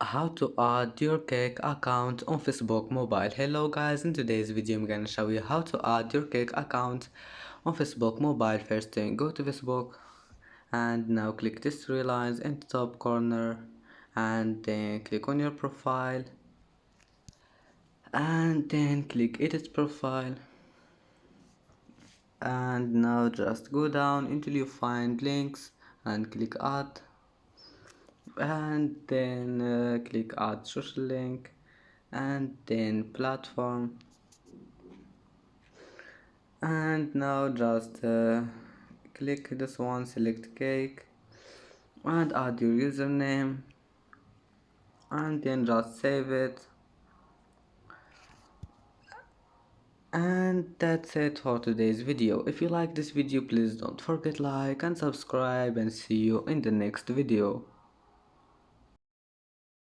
How to add your cake account on Facebook mobile. Hello guys, in today's video I'm gonna show you how to add your cake account on Facebook mobile. First thing, go to Facebook and now click these three lines in the top corner and then click on your profile and then click edit profile, and now just go down until you find links and click add, and then click add social link and then platform, and now just click this one, select cake and add your username and then just save it. And that's it for today's video. If you like this video, please don't forget like and subscribe, and see you in the next video.